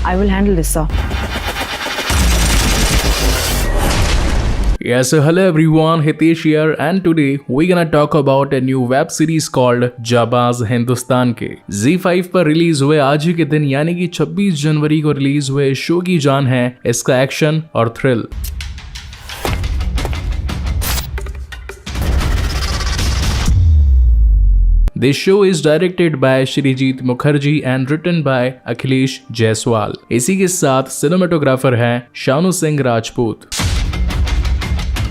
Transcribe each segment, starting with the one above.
I will handle this, sir. Yes, so hello everyone, Hitesh here and today we're gonna talk about a new web series called जाबाज Hindustan के Z5 पर release हुए आज ही के दिन यानी कि 26 जनवरी को रिलीज हुए शो की जान है इसका एक्शन और thrill. This show is directed by Srijit Mukherjee and written by Akhilesh Jaiswal. इसी के साथ सिनेमेटोग्राफर हैं शानू सिंह राजपूत।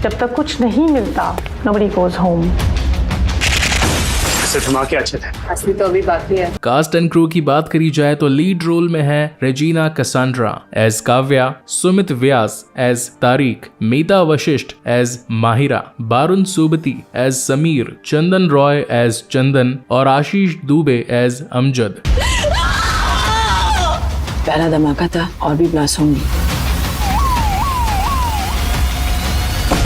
जब तक कुछ नहीं मिलता nobody goes home। धमाके अच्छे थे। असली तो अभी बाकी है। कास्ट एंड क्रू की बात करी जाए तो लीड रोल में है रेजिना कसांड्रा एज काव्या, सुमित व्यास एज तारिक, मीता वशिष्ठ एज माहिरा, बारुण सोबती एज समीर, चंदन रॉय एज चंदन और आशीष दुबे एज अमजद। पहला धमाका था और भी ब्लास्ट होंगी।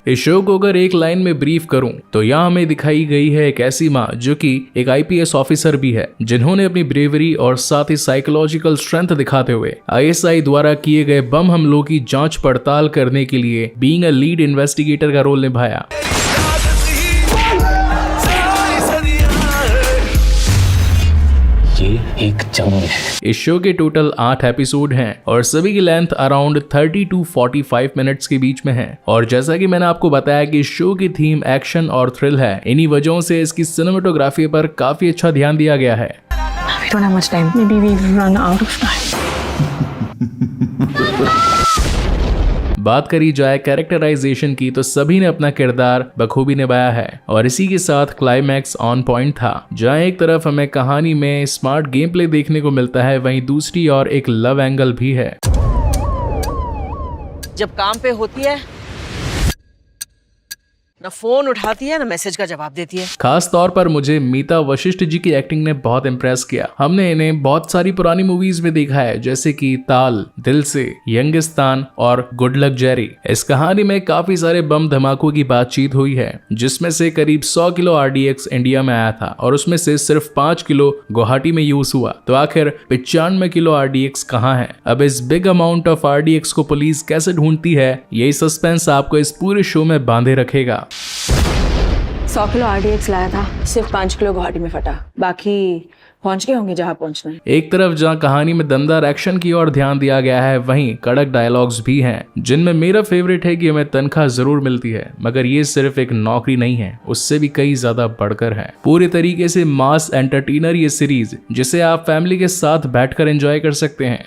इस शो को अगर एक लाइन में ब्रीफ करूं तो यहाँ हमें दिखाई गई है एक ऐसी माँ जो कि एक IPS ऑफिसर भी है, जिन्होंने अपनी ब्रेवरी और साथ ही साइकोलॉजिकल स्ट्रेंथ दिखाते हुए ISI द्वारा किए गए बम हमलों की जांच पड़ताल करने के लिए बीइंग अ लीड इन्वेस्टिगेटर का रोल निभाया। ये एक जंग है। इस शो के टोटल 8 एपिसोड हैं और सभी की लेंथ अराउंड 30 to 45 मिनट्स के बीच में है। और जैसा कि मैंने आपको बताया कि इस शो की थीम एक्शन और थ्रिल है, इन्हीं वजहों से इसकी सिनेमेटोग्राफी पर काफी अच्छा ध्यान दिया गया है। We don't have much time. Maybe we'll run out of time. बात करी जाए कैरेक्टराइजेशन की तो सभी ने अपना किरदार बखूबी निभाया है और इसी के साथ क्लाइमैक्स ऑन पॉइंट था, जहां एक तरफ हमें कहानी में स्मार्ट गेम प्ले देखने को मिलता है, वहीं दूसरी ओर एक लव एंगल भी है। जब काम पे होती है ना फोन उठाती है ना मैसेज का जवाब देती है। खास तौर पर मुझे मीता वशिष्ठ जी की एक्टिंग ने बहुत इम्प्रेस किया। हमने इन्हें बहुत सारी पुरानी मूवीज में देखा है, जैसे कि ताल, दिल से, यंगिस्तान और गुड लक जेरी। इस कहानी में काफी सारे बम धमाकों की बातचीत हुई है, जिसमें से करीब 100 किलो RDX इंडिया में आया था और उसमें से सिर्फ 5 किलो गुवाहाटी में यूज हुआ। तो आखिर 95 किलो RDX कहाँ है? अब इस बिग अमाउंट ऑफ RDX को पुलिस कैसे ढूंढती है, यही सस्पेंस आपको इस पूरे शो में बांधे रखेगा। 100 किलो RDX लाया था, सिर्फ 5 किलो गुवाहाटी में फटा, बाकी पहुंच गए होंगे जहां पहुंचना है। एक तरफ जहां कहानी में दमदार एक्शन की ओर ध्यान दिया गया है, वहीं कड़क डायलॉग्स भी हैं, जिनमें मेरा फेवरेट है कि हमें तनख्वाह जरूर मिलती है, मगर ये सिर्फ एक नौकरी नहीं है, उससे भी कई ज्यादा बढ़कर है। पूरे तरीके से मास एंटरटेनर ये सीरीज, जिसे आप फैमिली के साथ बैठकर एंजॉय कर सकते हैं।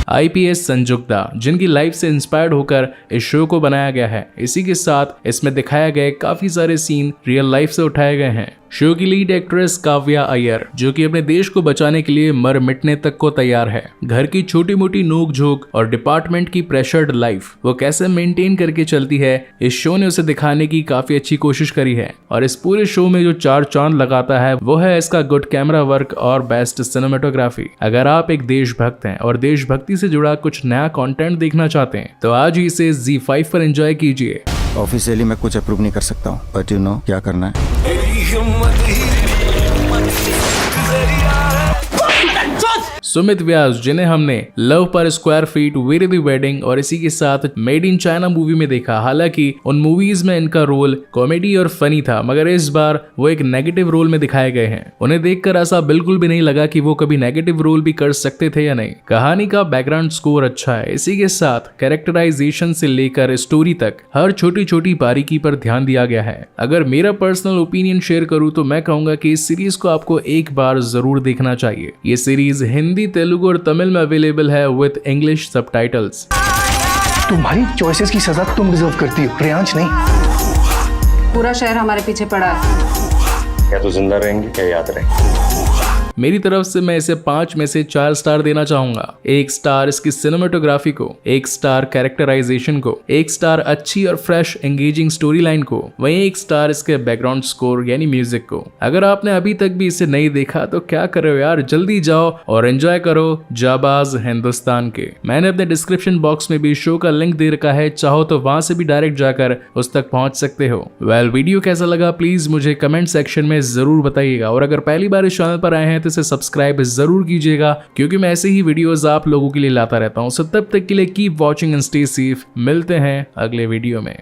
IPS संजुक्ता, जिनकी लाइफ से इंस्पायर्ड होकर इस शो को बनाया गया है। इसी के साथ इसमें दिखाए गए काफी सारे सीन रियल लाइफ से उठाए गए हैं। शो की लीड एक्ट्रेस काव्या अय्यर, जो कि अपने देश को बचाने के लिए मर मिटने तक को तैयार है। घर की छोटी मोटी नोक झोंक और डिपार्टमेंट की प्रेशर्ड लाइफ वो कैसे मेंटेन करके चलती है, इस शो ने उसे दिखाने की काफी अच्छी कोशिश करी है। और इस पूरे शो में जो 4 चांद लगाता है वो है इसका गुड कैमरा वर्क और बेस्ट सिनेमेटोग्राफी। अगर आप एक देशभक्त हैं और देशभक्ति से जुड़ा कुछ नया कंटेंट देखना चाहते हैं तो आज ही इसे Z5 पर एंजॉय कीजिए। ऑफिशियली मैं कुछ अप्रूव नहीं कर सकता हूँ, बट यू नो क्या करना है। सुमित व्यास, जिन्हें हमने लव पर स्क्वायर फीट, वेरी दी वेडिंग और इसी के साथ मेड इन चाइना मूवी में देखा। हालांकि उन मूवीज में इनका रोल कॉमेडी और फनी था, मगर इस बार वो एक नेगेटिव रोल में दिखाए गए हैं। उन्हें देखकर ऐसा बिल्कुल भी नहीं लगा कि वो कभी नेगेटिव रोल भी कर सकते थे या नहीं। कहानी का बैकग्राउंड स्कोर अच्छा है, इसी के साथ कैरेक्टराइजेशन से लेकर स्टोरी तक हर छोटी छोटी बारीकी पर ध्यान दिया गया है। अगर मेरा पर्सनल ओपिनियन शेयर करूं तो मैं कहूंगा कि इस सीरीज को आपको एक बार जरूर देखना चाहिए। ये सीरीज हिंदी, तेलुगु और तमिल में अवेलेबल है विद इंग्लिश सबटाइटल्स। तुम्हारी चॉइसेस की सजा तुम डिजर्व करती हो, रेयांश नहीं। पूरा शहर हमारे पीछे पड़ा है। क्या तो जिंदा रहेंगे क्या याद रहेंगे? मेरी तरफ से मैं इसे 5 में से 4 स्टार देना चाहूंगा। 1 स्टार इसकी सिनेमेटोग्राफी को, 1 स्टार कैरेक्टराइजेशन को, 1 स्टार अच्छी और फ्रेश एंगेजिंग स्टोरी लाइन को, वहीं 1 स्टार इसके बैकग्राउंड स्कोर यानी म्यूजिक को। अगर आपने अभी तक भी इसे नहीं देखा तो क्या कर रहे हो यार, जल्दी जाओ और एंजॉय करो जाबाज हिंदुस्तान के। मैंने अपने डिस्क्रिप्शन बॉक्स में भी शो का लिंक दे रखा है, चाहो तो वहां से भी डायरेक्ट जाकर उस तक पहुंच सकते हो। वीडियो कैसा लगा प्लीज मुझे कमेंट सेक्शन में जरूर बताइएगा, और अगर पहली बार इस चैनल पर आए हैं तो इसे सब्सक्राइब जरूर कीजिएगा, क्योंकि मैं ऐसे ही वीडियोस आप लोगों के लिए लाता रहता हूं। सो तब तक के लिए keep watching and stay safe. मिलते हैं अगले वीडियो में।